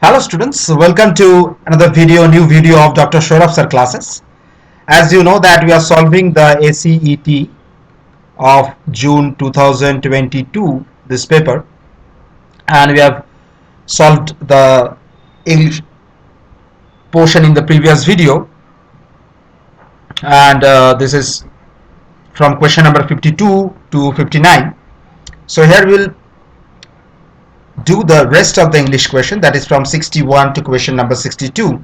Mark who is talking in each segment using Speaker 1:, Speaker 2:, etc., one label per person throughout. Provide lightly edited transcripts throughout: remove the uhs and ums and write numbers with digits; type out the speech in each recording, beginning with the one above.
Speaker 1: Hello students, welcome to another new video of Dr. Shourabh sir classes. As you know that we are solving the ACET of June 2022, this paper, and we have solved the English portion in the previous video, and this is from question number 52 to 59. So here we'll do the rest of the English question, that is from 61 to question number 62.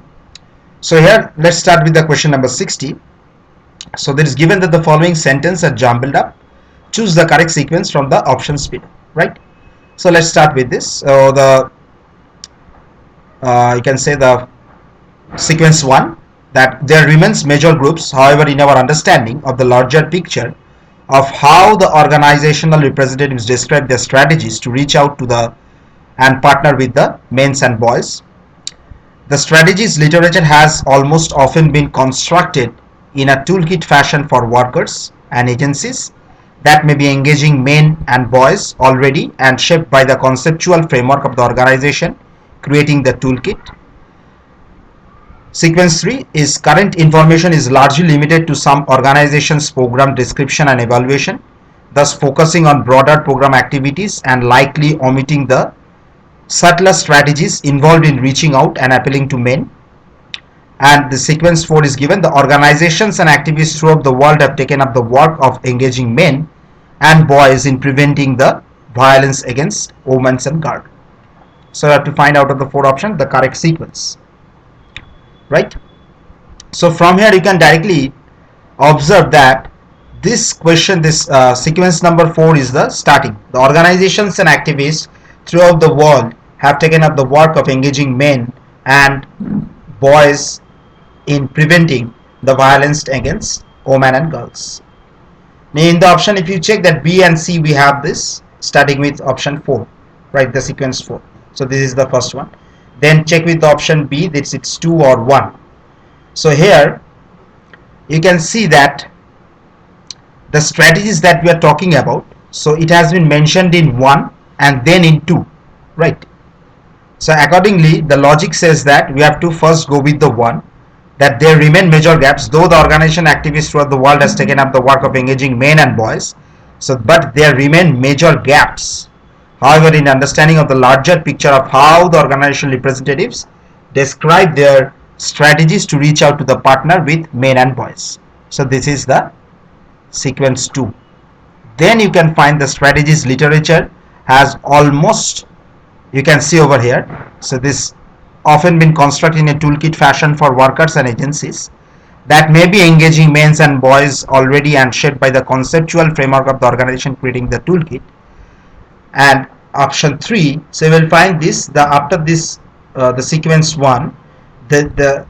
Speaker 1: So here let's start with the question number 60. So there is given that the following sentence are jumbled up. Choose the correct sequence from the options below, right? So let's start with this. So you can say the sequence 1, that there remains major groups, however, in our understanding of the larger picture of how the organizational representatives describe their strategies to reach out to the and partner with the men and boys. The strategies literature has almost often been constructed in a toolkit fashion for workers and agencies that may be engaging men and boys already and shaped by the conceptual framework of the organization creating the toolkit. Sequence 3 is current information is largely limited to some organization's program description and evaluation, thus focusing on broader program activities and likely omitting the subtler strategies involved in reaching out and appealing to men. And the sequence 4 is given, the organizations and activists throughout the world have taken up the work of engaging men and boys in preventing the violence against women and girls. So I have to find out of the 4 options the correct sequence, right? So from here you can directly observe that this question, this sequence number 4 is the starting. The organizations and activists throughout the world have taken up the work of engaging men and boys in preventing the violence against women and girls. Now in the option, if you check that B and C, we have this starting with option 4, right, the sequence 4. So this is the first one. Then check with the option B, that it's 2 or 1. So here you can see that the strategies that we are talking about, so it has been mentioned in 1 and then in 2, right? So accordingly the logic says that we have to first go with the 1, that there remain major gaps, though the organization activists throughout the world has taken up the work of engaging men and boys, so but there remain major gaps, however, in understanding of the larger picture of how the organizational representatives describe their strategies to reach out to the partner with men and boys. So this is the sequence 2. Then you can find the strategies literature has almost, you can see over here, so this often been constructed in a toolkit fashion for workers and agencies that may be engaging men and boys already and shaped by the conceptual framework of the organization creating the toolkit. And option 3, so you will find this, the after this the sequence 1, the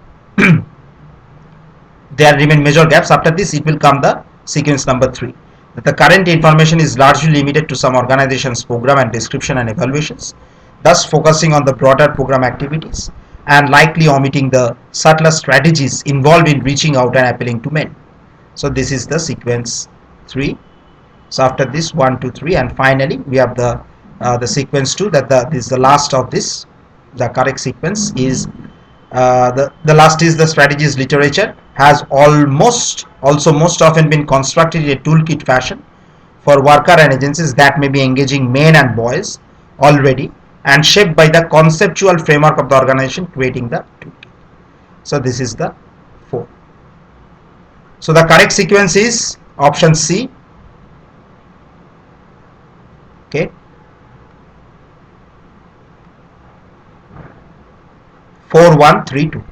Speaker 1: there remain major gaps. After this it will come the sequence number 3, that the current information is largely limited to some organizations program and description and evaluations, thus focusing on the broader program activities and likely omitting the subtler strategies involved in reaching out and appealing to men. So this is the sequence 3. So after this 1, 2, 3, and finally we have the sequence 2, that this is the last of this. The correct sequence is the last is the strategies literature has almost also most often been constructed in a toolkit fashion for worker and agencies that may be engaging men and boys already and shaped by the conceptual framework of the organization creating the toolkit. So this is the 4. So the correct sequence is option C. Okay, 4, 1, 3, 2.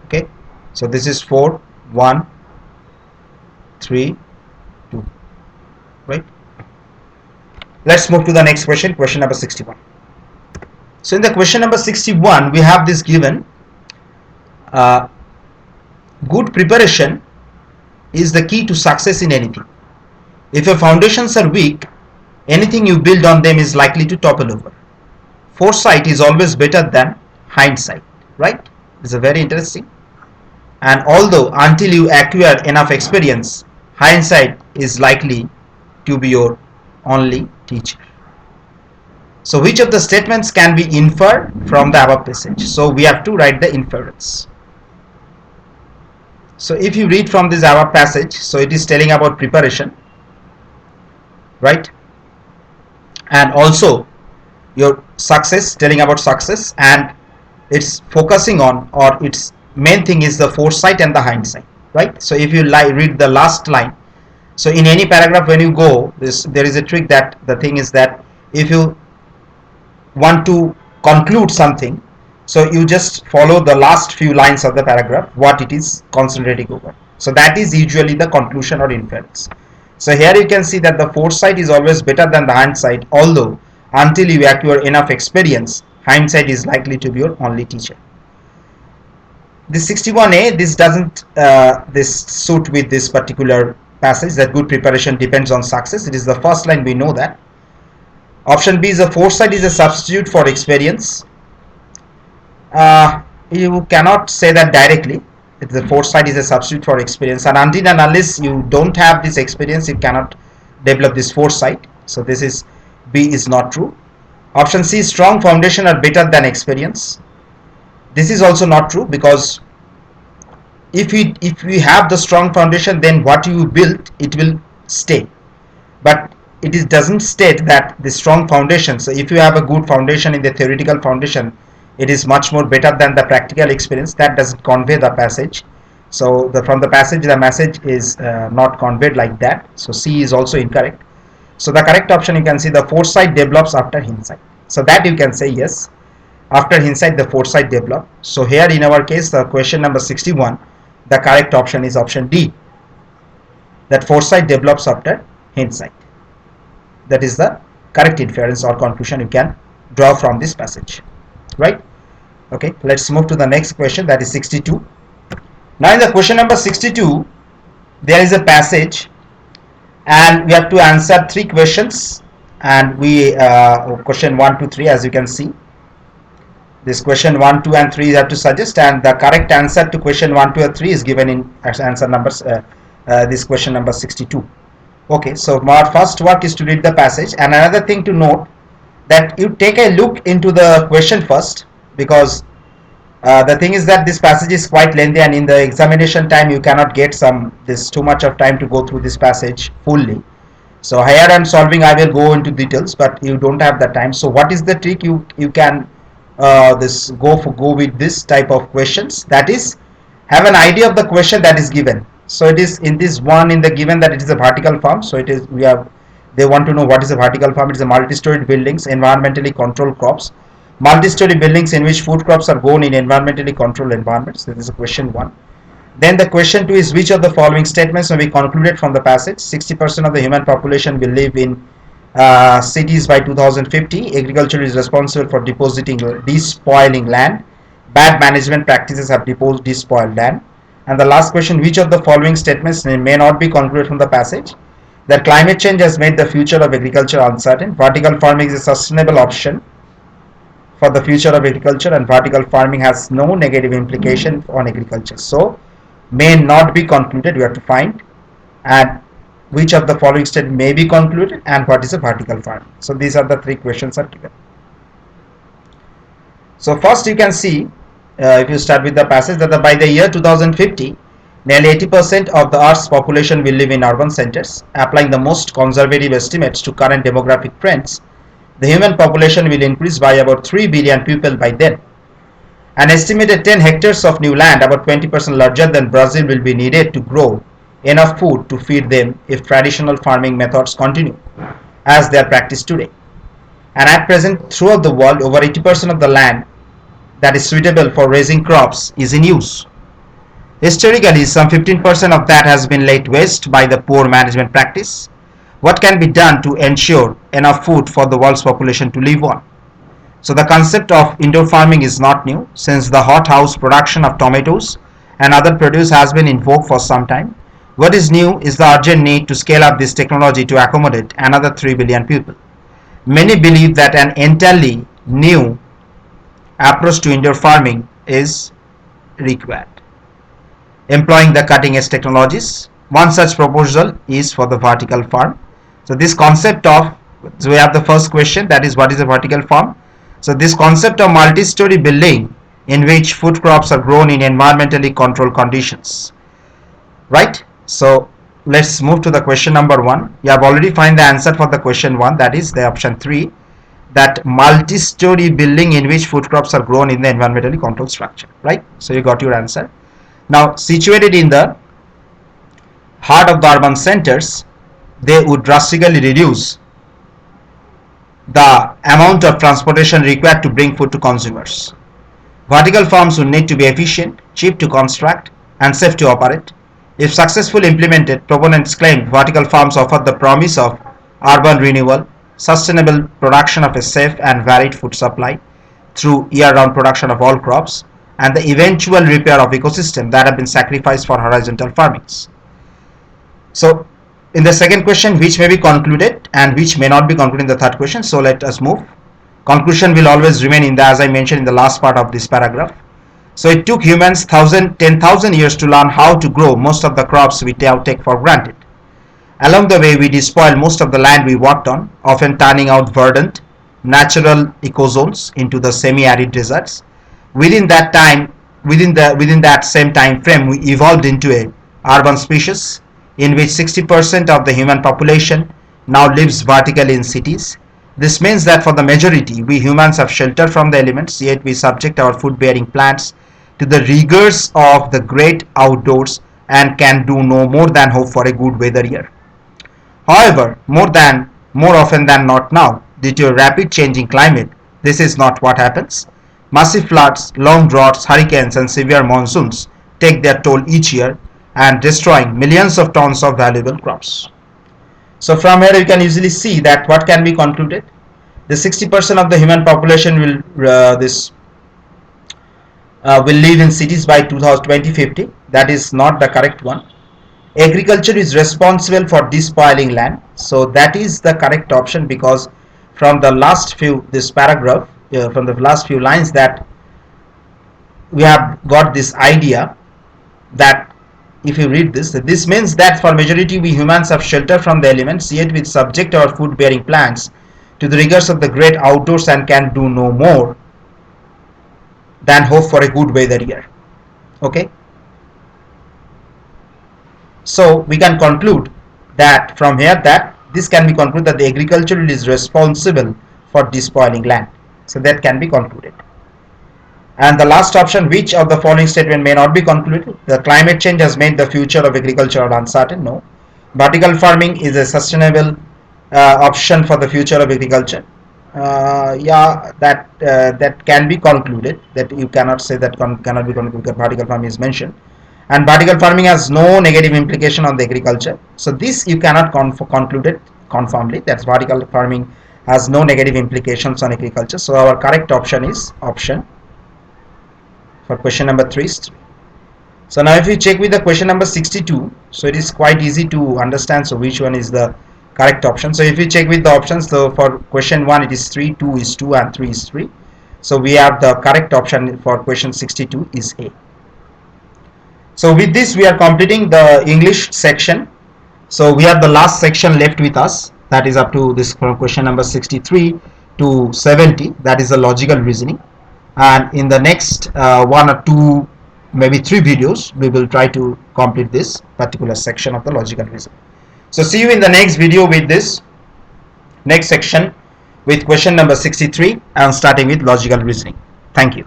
Speaker 1: Okay, so this is 4, 1, 3, 2, right? Let's move to the next question, question number 61. So in the question number 61 we have this given, good preparation is the key to success in anything. If your foundations are weak, anything you build on them is likely to topple over. Foresight is always better than hindsight, right? It's a very interesting. And although until you acquire enough experience, hindsight is likely to be your only teacher. So which of the statements can be inferred from the above passage? So we have to write the inference. So if you read from this above passage, so it is telling about preparation, right? And also your success, telling about success, and it's focusing on, or its main thing is the foresight and the hindsight, right? So if you read the last line, so in any paragraph when you go, there is a trick, that the thing is that if you want to conclude something, so you just follow the last few lines of the paragraph, what it is concentrating over. So that is usually the conclusion or inference. So here you can see that the foresight is always better than the hindsight, although until you acquire enough experience, hindsight is likely to be your only teacher. This 61A, this doesn't this suit with this particular passage, that good preparation depends on success. It is the first line, we know that. Option B is a foresight is a substitute for experience. You cannot say that directly. The foresight is a substitute for experience, and until and unless you don't have this experience, you cannot develop this foresight. So this is B is not true. Option C, strong foundation are better than experience. This is also not true, because if we have the strong foundation, then what you build, it will stay. But it doesn't state that the strong foundation. So if you have a good foundation in the theoretical foundation, it is much more better than the practical experience. That doesn't convey the passage. So from the passage, the message is not conveyed like that. So C is also incorrect. So the correct option, you can see, the foresight develops after hindsight. So that you can say yes, after hindsight the foresight develop. So here in our case, the question number 61, the correct option is option D, that foresight develops after hindsight. That is the correct inference or conclusion you can draw from this passage, right? Okay, let's move to the next question, that is 62. Now in the question number 62, there is a passage and we have to answer 3 questions, and we question 1 to 3, as you can see. This question 1, 2 and 3 you have to suggest, and the correct answer to question 1, 2 and 3 is given in answer numbers this question number 62. Okay, so our first work is to read the passage, and another thing to note, that you take a look into the question first, because the thing is that this passage is quite lengthy, and in the examination time you cannot get this too much of time to go through this passage fully. So here I'm solving, I will go into details, but you don't have the time. So what is the trick? You can go with this type of questions, that is, have an idea of the question that is given. So it is in this one, in the given that it is a vertical farm. So it is, they want to know what is a vertical farm. It is a multi-storied buildings, environmentally controlled crops, multi-story buildings in which food crops are grown in environmentally controlled environments. This is a question 1. Then the question 2 is, which of the following statements may be concluded from the passage? 60% of the human population will live in cities by 2050. Agriculture is responsible for despoiling land. Bad management practices have despoiled land. And the last question, which of the following statements may not be concluded from the passage? That climate change has made the future of agriculture uncertain. Vertical farming is a sustainable option for the future of agriculture, and vertical farming has no negative implication on agriculture. So may not be concluded, we have to find, and which of the following statements may be concluded, and what is a vertical farming. So these are the 3 questions are given. So first you can see, if you start with the passage, that by the year 2050, nearly 80% of the Earth's population will live in urban centers. Applying the most conservative estimates to current demographic trends, the human population will increase by about 3 billion people by then. An estimated 10 hectares of new land, about 20% larger than Brazil, will be needed to grow enough food to feed them if traditional farming methods continue as they are practiced today. And at present, throughout the world, over 80% of the land that is suitable for raising crops is in use. Historically, some 15% of that has been laid waste by the poor management practice. What can be done to ensure enough food for the world's population to live on? So the concept of indoor farming is not new, since the hothouse production of tomatoes and other produce has been in vogue for some time. What is new is the urgent need to scale up this technology to accommodate another 3 billion people. Many believe that an entirely new approach to indoor farming is required, employing the cutting edge technologies. One such proposal is for the vertical farm. So this concept of So we have the first question, that is, what is a vertical farm? So this concept of multi-story building in which food crops are grown in environmentally controlled conditions, right? So let's move to the question number 1. You have already find the answer for the question 1, that is the option 3, that multi-story building in which food crops are grown in the environmentally controlled structure, right? So you got your answer. Now, situated in the heart of the urban centers, they would drastically reduce the amount of transportation required to bring food to consumers. Vertical farms would need to be efficient, cheap to construct, and safe to operate. If successfully implemented, proponents claim vertical farms offer the promise of urban renewal, sustainable production of a safe and varied food supply through year-round production of all crops, and the eventual repair of ecosystems that have been sacrificed for horizontal farmings. So in the second question, which may be concluded and which may not be concluded in the third question. So let us move. Conclusion will always remain in the, as I mentioned in the last part of this paragraph. So it took humans 10,000 years to learn how to grow most of the crops we now take for granted. Along the way, we despoiled most of the land we worked on, often turning out verdant, natural ecozones into the semi-arid deserts. Within that time, within that same time frame, we evolved into a urban species in which 60% of the human population now lives vertically in cities. This means that for the majority, we humans have shelter from the elements, yet we subject our food-bearing plants to the rigors of the great outdoors and can do no more than hope for a good weather year. However, more often than not now, due to a rapid changing climate, this is not what happens. Massive floods, long droughts, hurricanes, and severe monsoons take their toll each year and destroying millions of tons of valuable crops. So from here you can easily see that what can be concluded. The 60% of the human population will live in cities by 2050. That is not the correct one. Agriculture is responsible for despoiling land. So that is the correct option, because from the last few this paragraph, from the last few lines, that we have got this idea that if you read this, this means that for majority we humans have shelter from the elements, yet we subject our food bearing plants to the rigors of the great outdoors and can do no more than hope for a good weather year. Okay, so we can conclude that from here that this can be concluded that the agriculture is responsible for despoiling land. So that can be concluded. And the last option, which of the following statement may not be concluded? The climate change has made the future of agriculture uncertain. No. Vertical farming is a sustainable option for the future of agriculture. Yeah, that can be concluded. That you cannot say that cannot be concluded because vertical farming is mentioned. And vertical farming has no negative implication on the agriculture. So this you cannot conclude it conformly. That's vertical farming has no negative implications on agriculture. So our correct option is option for question number 3 is 3. So now if we check with the question number 62, so it is quite easy to understand, so which one is the correct option. So if we check with the options, so for question 1 it is 3, 2 is 2 and 3 is 3. So we have the correct option for question 62 is A. So with this we are completing the English section. So we have the last section left with us, that is up to this from question number 63 to 70, that is the logical reasoning. And in the next 1 or 2, maybe 3 videos, we will try to complete this particular section of the logical reasoning. So see you in the next video with this next section with question number 63 and starting with logical reasoning. Thank you.